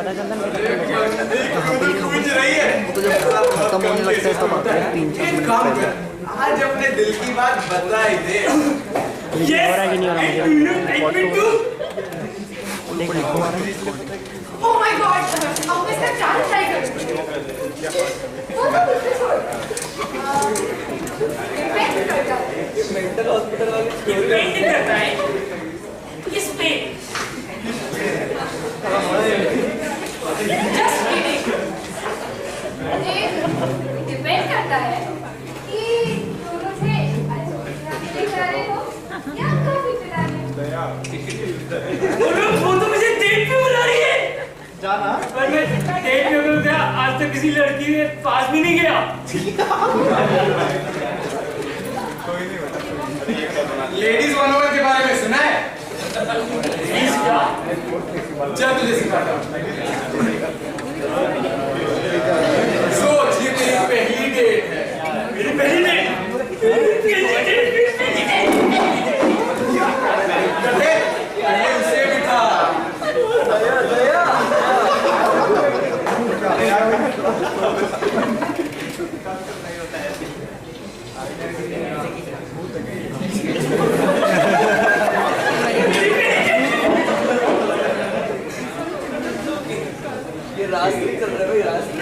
पता चलता नहीं कहाँ पे वो तो जब खत्म होने लगता है तब आता है 3-4 मिनट। आज अपने दिल की बात बता ही दे। ये हो रहा है कि नहीं हो रहा मुझे Oh my God! अब मैं इसका चार ट्राई करूँगी। मेंटल हॉस्पिटल वाले पेंटिंग करता है किस पे? Just kidding. ये डिपेंड करता है कि दोनों से आइसक्रीम जा रहे हो या कॉफी पिला रहे हो। वो तो मुझे डेट पे बुला रही है। जाना पर मैं डेट पे गया, आज तक किसी लड़की के पास भी नहीं गया। लेडीज 101 के बारे में सुना है? प्लीज क्या? चल तुझे सिखाता हूँ। सोच ये तेरी पहली डेट है। मेरी पहली डेट। गधे, पहले उसे बिठा। ये रास्ते चल रहे भाई रास्ते।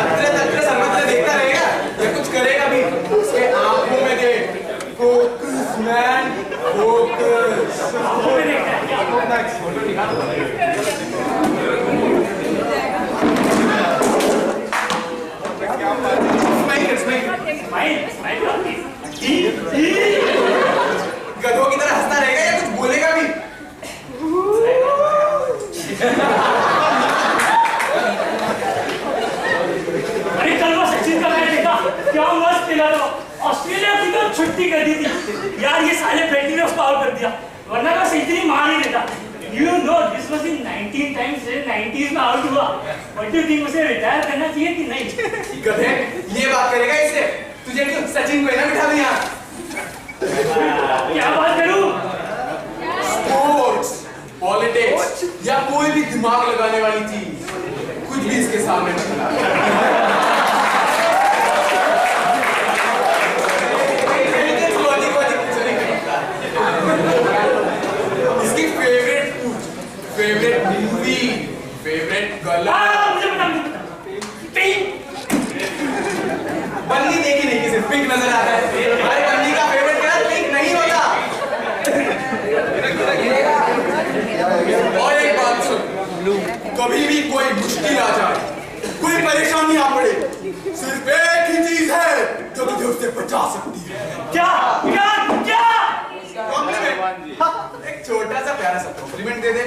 अत्र सर्वत्र देखता रहेगा या कुछ करेगा भी? उसके आंखों में देख। Focus man, focus. गधों की तरह हंसता रहेगा या कुछ बोलेगा भी? अरे कल वो सचिन का मैच देखा, क्या मस्त खेला था। ऑस्ट्रेलिया की तो छुट्टी कर दी थी यार, ये साले बेटी ने उसको आउट कर दिया, वरना तो सेंचुरी मार ही देता। You know this was in 19 times 90s में आउट हुआ। What do you think, उसे रिटायर करना चाहिए कि नहीं? गधे, ये बात करेगा इससे? तुझे क्यों सचिन को ना बिठा दिया? क्या बात करूं? स्पोर्ट्स, पॉलिटिक्स या कोई भी दिमाग लगाने वाली चीज कुछ भी इसके सामने मत ला। इसकी favourite food, favourite movie, favourite colour. मुझे बता। पिंक। बन्नी देखी नहीं कि सिर्फ पिंक नजर आता है। हमारे बन्नी का फेवरेट कलर पिंक नहीं होता। और एक बात सुन, कभी भी कोई मुश्किल आ जाए, कोई परेशानी आ पड़े, सिर्फ एक ही चीज है जो तुझे उससे बचा सकती है। क्या क्या क्या? कॉम्प्लीमेंट। एक छोटा सा प्यारा सा कॉम्प्लीमेंट दे दे।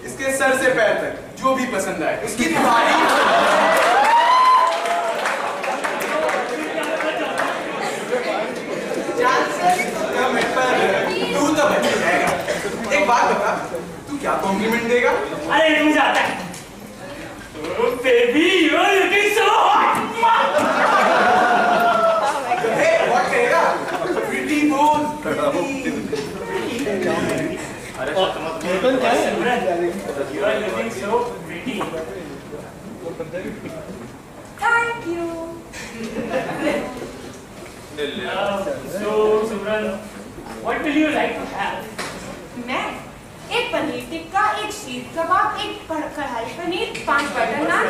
इसके सर से पैर तक जो भी पसंद आए उसकी तारीफ। तू तो बच जाएगा। एक बात बता, तू क्या कॉम्प्लीमेंट देगा? अरे मुझे आता है। Baby you are looking so hot. What कहेगा? प्रीटी बोल। अरे you are looking so pretty. Thank you. So Simran, what will you like to have? मैं एक पनीर टिक्का, एक शीख कबाब, एक कढ़ाई पनीर, 5 बटर नान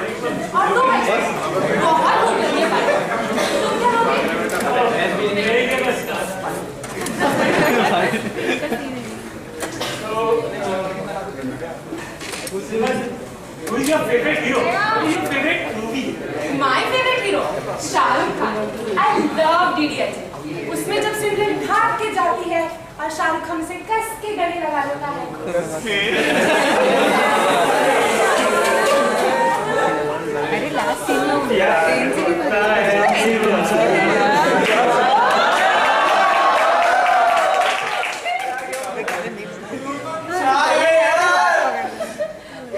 और 2 आइसक्रीम। बहुत भूख लगी है भाई। तुम क्या लोगे? मेरे के बस का। Who is your favorite hero? What is your favorite movie? My favorite hero, Shahrukh Khan. I love DDLJ. उसमें जब सिमरन भाग के जाती है और शाहरुख खान से कस के गले लगा लेता है। अरे लास्ट सीन में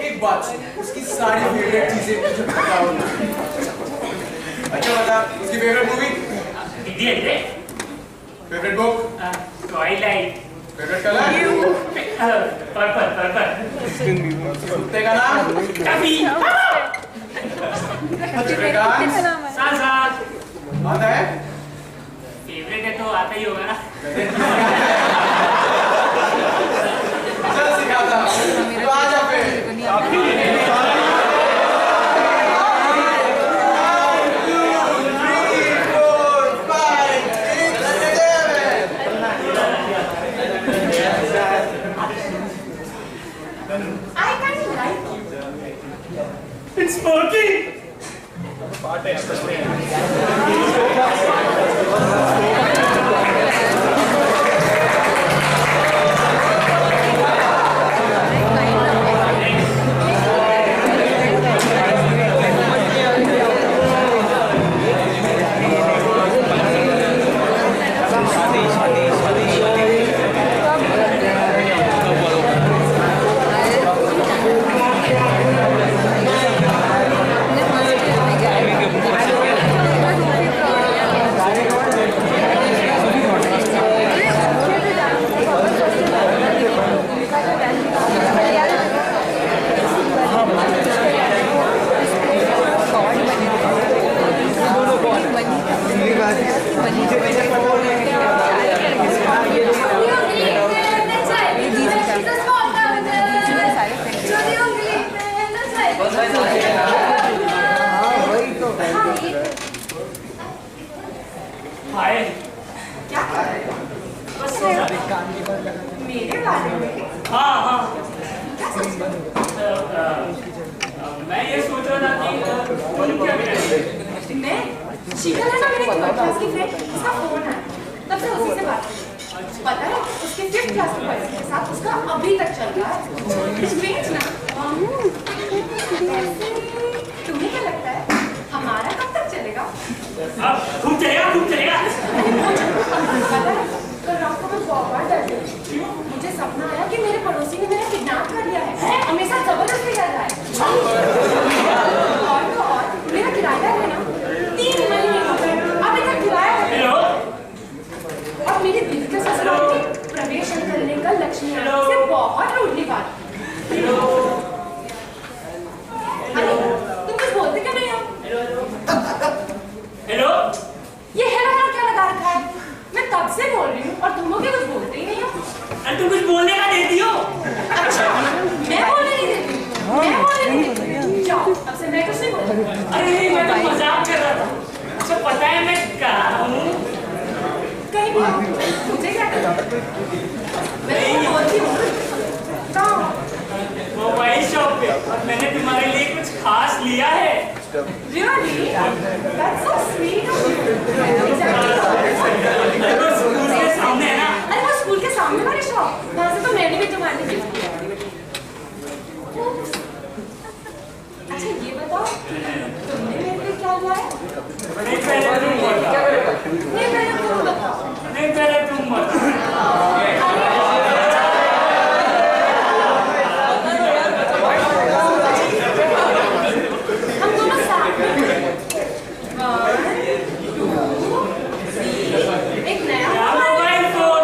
एक बात, उसकी सारी फेवरेट चीजें मुझे पता होना। अच्छा बता, उसकी फेवरेट मूवी? इडियट रे। Favourite book? Twilight. Favourite colour? Purple purple. कुत्ते का नाम? टफी। Favourite dance? सालसा। आता है? फेवरेट है तो आता ही होगा ना। चल सिखाता, तो आजा फिर। I kind of like it. It's smoking. हाय क्या कर रहे हो? बस मेरे बारे में हाँ हाँ क्या सोच रहे हो? मैं ये सोच रहा था कि तुम क्या कर रहे हो? मैं शीतल है ना मेरे थर्ड क्लास की फ्रेंड, उसका फोन है, तब से उसी से बात कर रही हूँ। पता है उसके 5th क्लास के बच्चे के साथ उसका अभी तक चल रहा है। स्ट्रेंज ना? वैसे तुम्हें क्या लगता है हमारा कब तक चलेगा? अब खूब चलेगा खूब चलेगा। पता है कल रात को मैं बहुत डर गई। मुझे सपना आया कि मेरे पड़ोसी ने मेरा किडनैप कर लिया है, हमेशा जबरदस्ती कर रहा है। और तो और मेरा किराया है ना 3 महीने हो गए अभी तक किराया है। हेलो और मेरे दिल के ससुराल में प्रवेश करने का लक्ष्मी से बहुत रूडली बात। हेलो हेलो तुम कुछ बोलते क्यों नहीं हो? हेलो ये हेलो हेलो क्या लगा रखा है? मैं तब से बोल रही हूँ और तुम लोग कुछ बोलते ही नहीं हो। अरे तुम कुछ बोलने का देती हो? अच्छा मैं बोलने नहीं देती, मैं बोलने नहीं देती। जाओ अब से मैं कुछ नहीं बोलूँगी। अरे मैं तो मजाक कर रहा था। अच्छा पता है मैं कहाँ हूँ? कहीं भी हो, मुझे क्या करना? मैं तो बोलती हूँ कहाँ हो? मोबाइल शॉप पे और मैंने तुम्हारे लिए कुछ खास लिया है। Really? That's so sweet of you. Exactly. वो स्कूल के सामने है ना। अरे वो स्कूल के सामने वाली शॉप, वहाँ से तो मैंने भी तुम्हारे लिए गिफ्ट किया। अच्छा ये बताओ तुमने मेरे लिए क्या लिया है? नहीं पहले तुम बताओ। नहीं पहले तुम बताओ। नहीं पहले तुम बताओ। हम दोनों साथ में 1, 2, 3 एक नया मोबाइल फोन।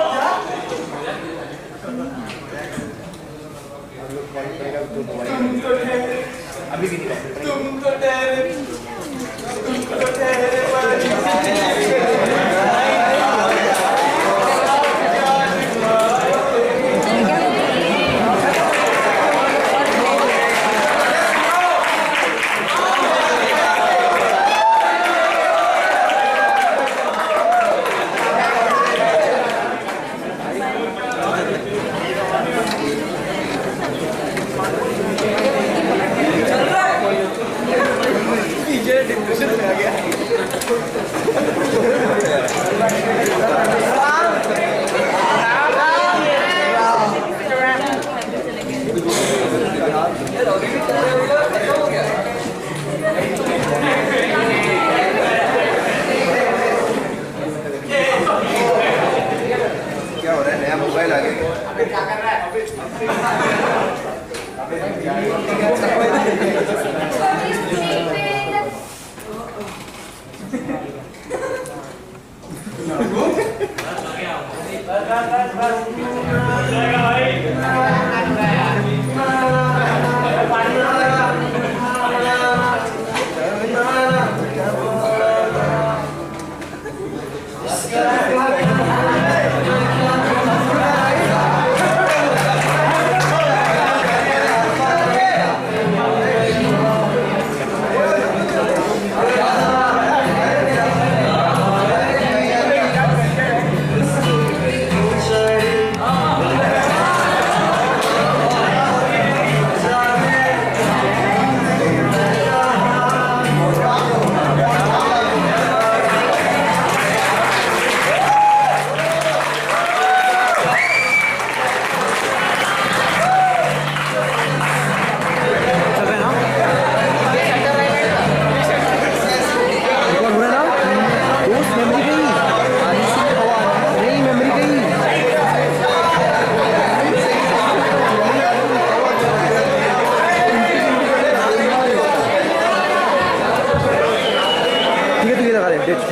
तुम तो ठहरे डिप्रेशन में आ गया।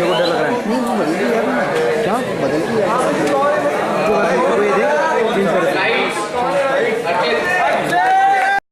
को डर लग